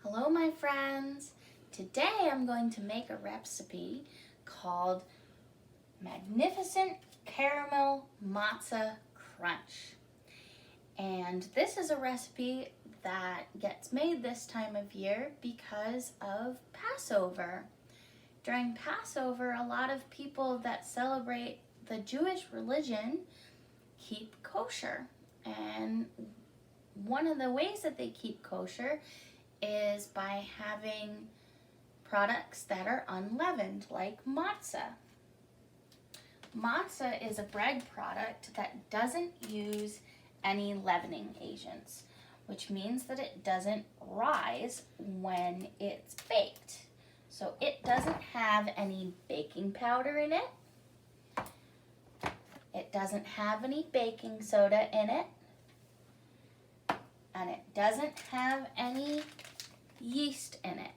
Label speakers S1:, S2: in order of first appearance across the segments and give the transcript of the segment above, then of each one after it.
S1: Hello my friends! Today I'm going to make a recipe called Magnificent Caramel Matzo Crunch. And this is a recipe that gets made this time of year because of Passover. During Passover, a lot of people that celebrate the Jewish religion keep kosher. And one of the ways that they keep kosher is by having products that are unleavened, like matzah. Matzah is a bread product that doesn't use any leavening agents, which means that it doesn't rise when it's baked. So it doesn't have any baking powder in it. It doesn't have any baking soda in it. And it doesn't have any yeast in it.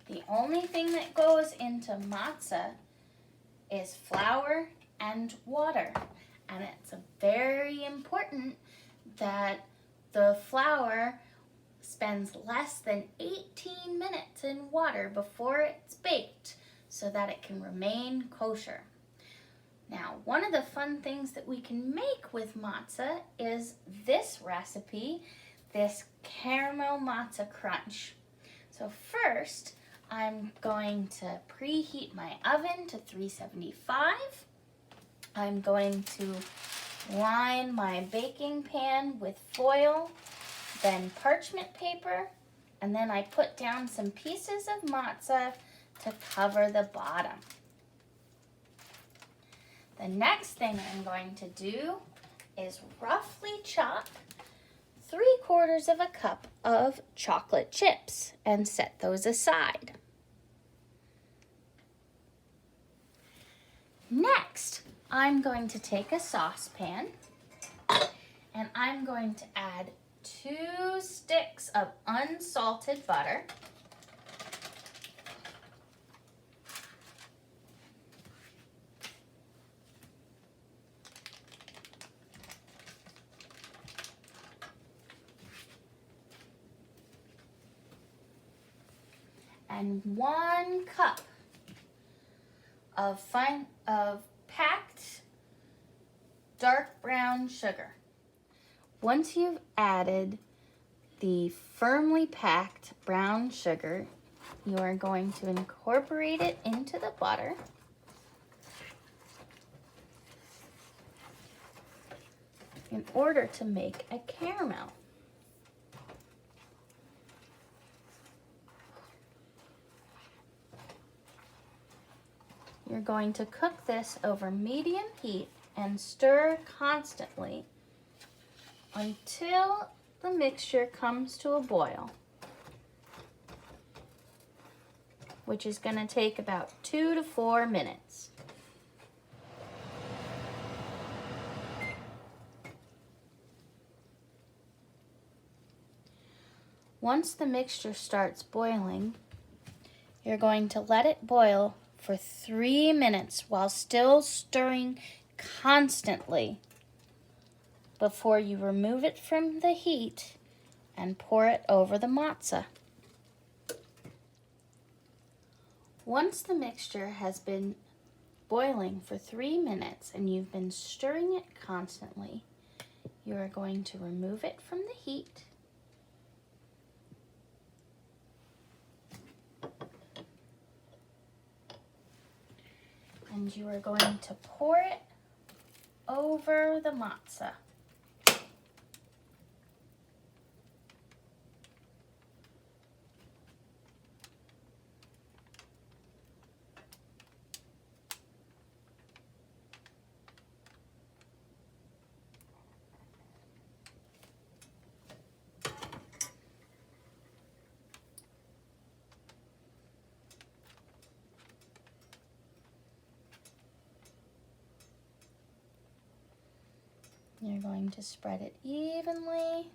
S1: The only thing that goes into matzah is flour and water. And it's very important that the flour spends less than 18 minutes in water before it's baked so that it can remain kosher. Now, one of the fun things that we can make with matzah is this recipe, this caramel matzo crunch. So first, I'm going to preheat my oven to 375. I'm going to line my baking pan with foil, then parchment paper, and then I put down some pieces of matzah to cover the bottom. The next thing I'm going to do is roughly chop 3/4 cup of chocolate chips and set those aside. Next, I'm going to take a saucepan and I'm going to add 2 sticks of unsalted butter. And 1 cup of packed dark brown sugar. Once you've added the firmly packed brown sugar, you are going to incorporate it into the butter. In order to make a caramel. You're going to cook this over medium heat and stir constantly until the mixture comes to a boil, which is going to take about 2 to 4 minutes. Once the mixture starts boiling, you're going to let it boil for 3 minutes while still stirring constantly before you remove it from the heat and pour it over the matzah. Once the mixture has been boiling for 3 minutes and you've been stirring it constantly, you are going to remove it from the heat . And you are going to pour it over the matzah. You're going to spread it evenly.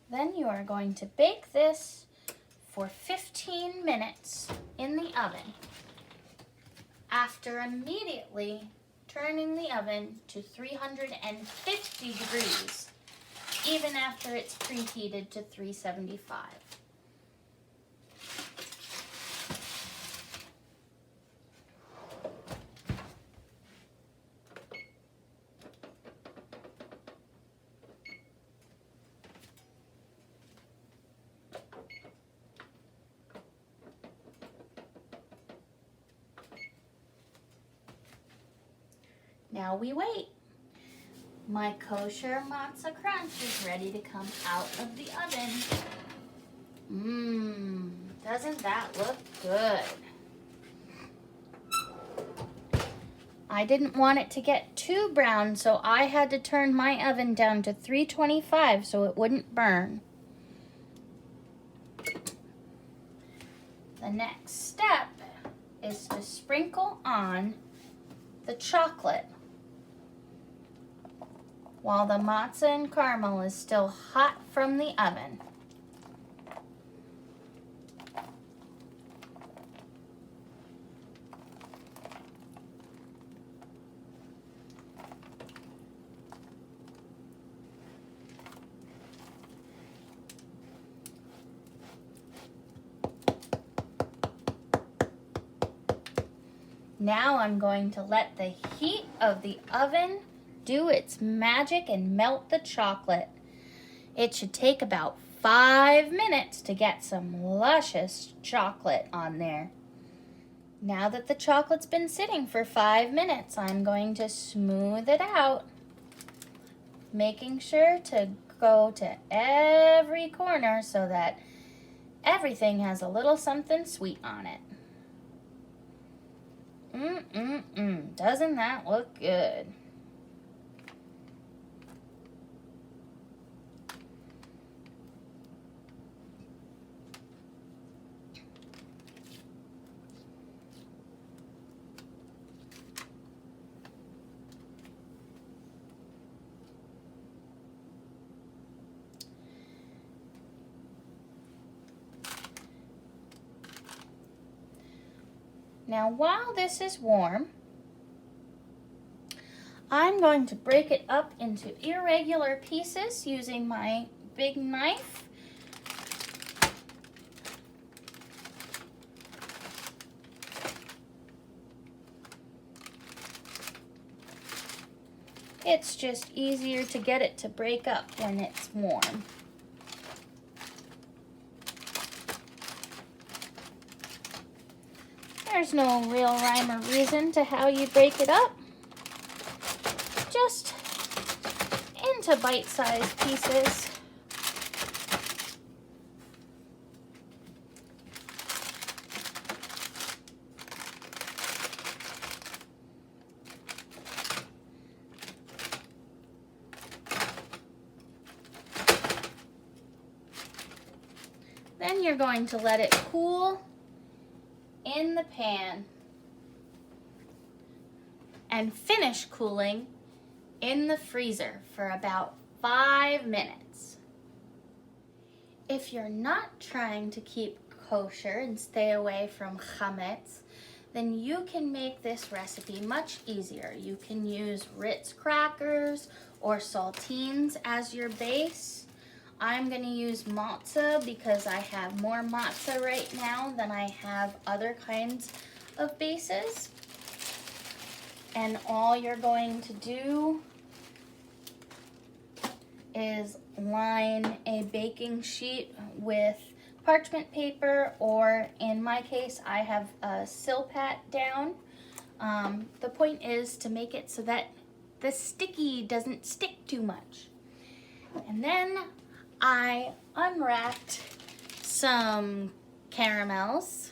S1: Then you are going to bake this for 15 minutes in the oven after immediately turning the oven to 350 degrees, even after it's preheated to 375. Now we wait. My kosher matzo crunch is ready to come out of the oven. Doesn't that look good? I didn't want it to get too brown, so I had to turn my oven down to 325 so it wouldn't burn. The next step is to sprinkle on the chocolate while the matzo and caramel is still hot from the oven. Now I'm going to let the heat of the oven do its magic and melt the chocolate. It should take about 5 minutes to get some luscious chocolate on there. Now that the chocolate's been sitting for 5 minutes, I'm going to smooth it out, making sure to go to every corner so that everything has a little something sweet on it. Doesn't that look good? Now, while this is warm, I'm going to break it up into irregular pieces using my big knife. It's just easier to get it to break up when it's warm. There's no real rhyme or reason to how you break it up. Just into bite-sized pieces. Then you're going to let it cool in the pan and finish cooling in the freezer for about 5 minutes. If you're not trying to keep kosher and stay away from chametz, then you can make this recipe much easier. You can use Ritz crackers or saltines as your base. I'm going to use matzo because I have more matzo right now than I have other kinds of bases. And all you're going to do is line a baking sheet with parchment paper, or in my case, I have a Silpat down. The point is to make it so that the sticky doesn't stick too much. And then I unwrapped some caramels.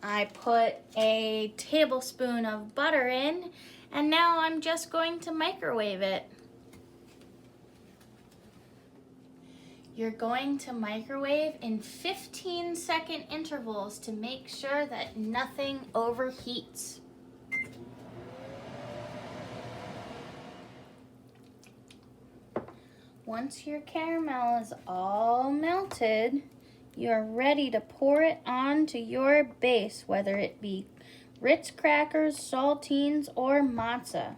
S1: I put a tablespoon of butter in, and now I'm just going to microwave it. You're going to microwave in 15-second intervals to make sure that nothing overheats. Once your caramel is all melted, you're ready to pour it onto your base, whether it be Ritz crackers, saltines, or matzah.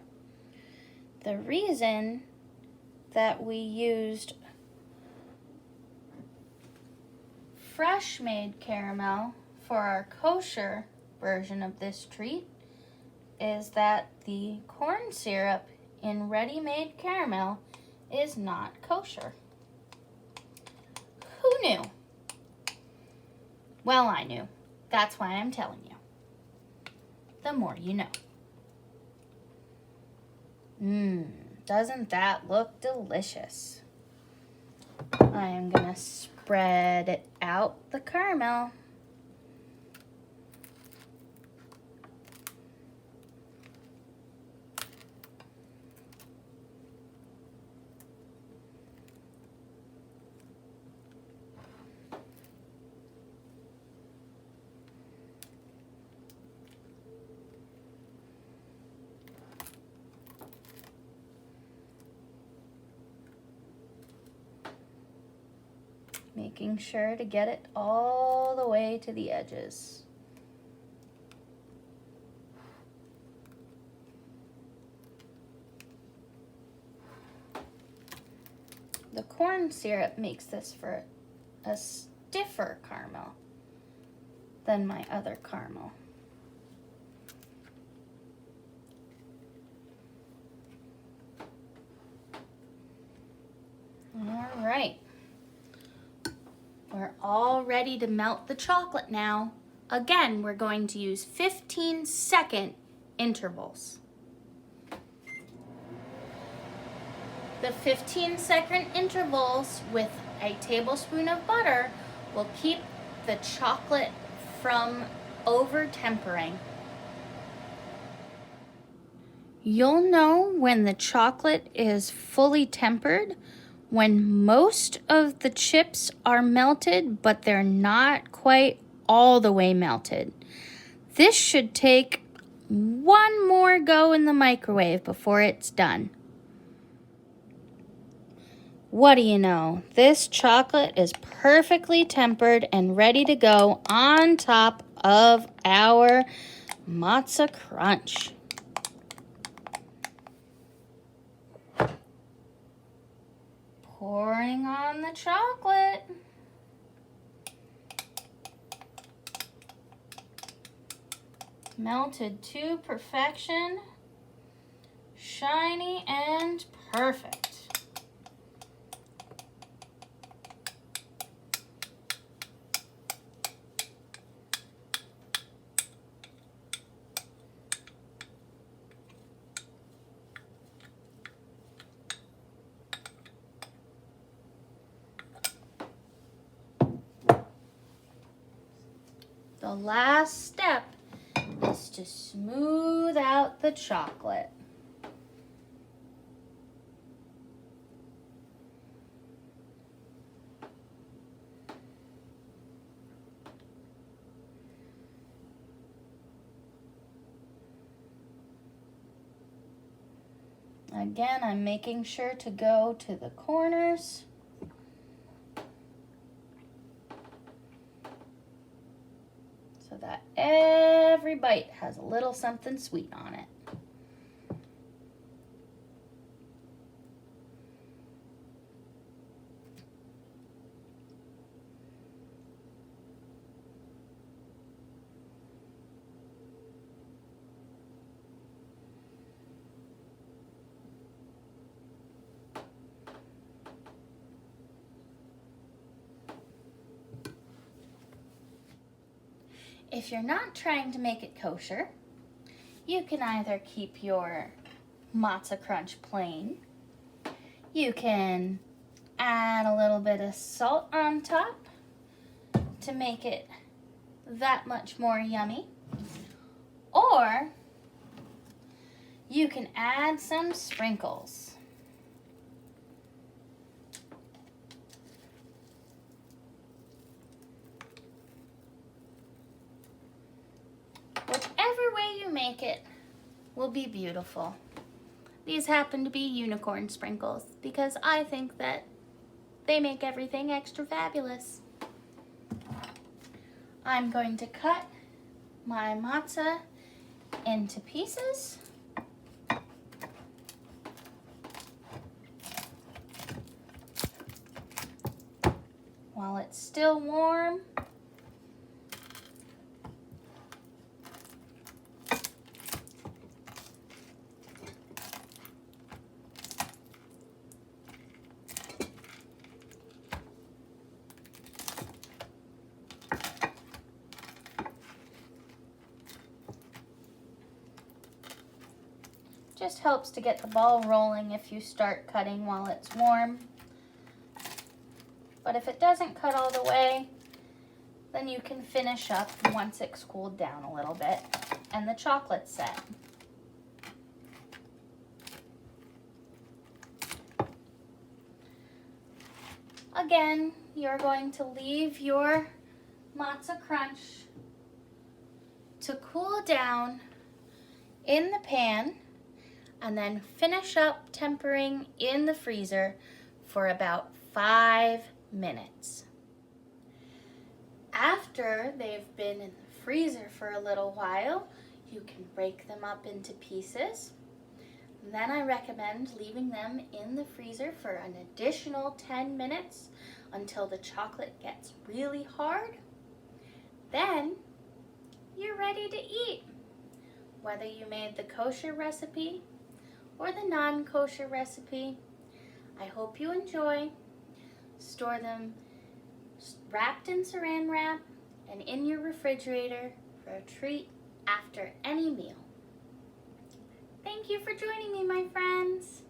S1: The reason that we used fresh made caramel for our kosher version of this treat is that the corn syrup in ready-made caramel is not kosher. Who knew? Well, I knew. That's why I'm telling you. The more you know. Doesn't that look delicious? I am gonna spread it out the caramel. Making sure to get it all the way to the edges. The corn syrup makes this for a stiffer caramel than my other caramel. All right. We're all ready to melt the chocolate now. Again, we're going to use 15-second intervals. The 15-second intervals with a tablespoon of butter will keep the chocolate from over-tempering. You'll know when the chocolate is fully tempered when most of the chips are melted, but they're not quite all the way melted. This should take one more go in the microwave before it's done. What do you know? This chocolate is perfectly tempered and ready to go on top of our Matzo Crunch. Pouring on the chocolate. Melted to perfection. Shiny and perfect. The last step is to smooth out the chocolate. Again, I'm making sure to go to the corners. So that every bite has a little something sweet on it. If you're not trying to make it kosher, you can either keep your Matzo Crunch plain. You can add a little bit of salt on top to make it that much more yummy. Or you can add some sprinkles. Whichever way you make it will be beautiful. These happen to be unicorn sprinkles because I think that they make everything extra fabulous. I'm going to cut my matzah into pieces. While it's still warm, just helps to get the ball rolling if you start cutting while it's warm. But if it doesn't cut all the way, then you can finish up once it's cooled down a little bit and the chocolate's set. Again, you're going to leave your Matzo Crunch to cool down in the pan and then finish up tempering in the freezer for about 5 minutes. After they've been in the freezer for a little while, you can break them up into pieces. And then I recommend leaving them in the freezer for an additional 10 minutes until the chocolate gets really hard. Then you're ready to eat. Whether you made the kosher recipe or the non-kosher recipe, I hope you enjoy. Store them wrapped in saran wrap and in your refrigerator for a treat after any meal. Thank you for joining me, my friends.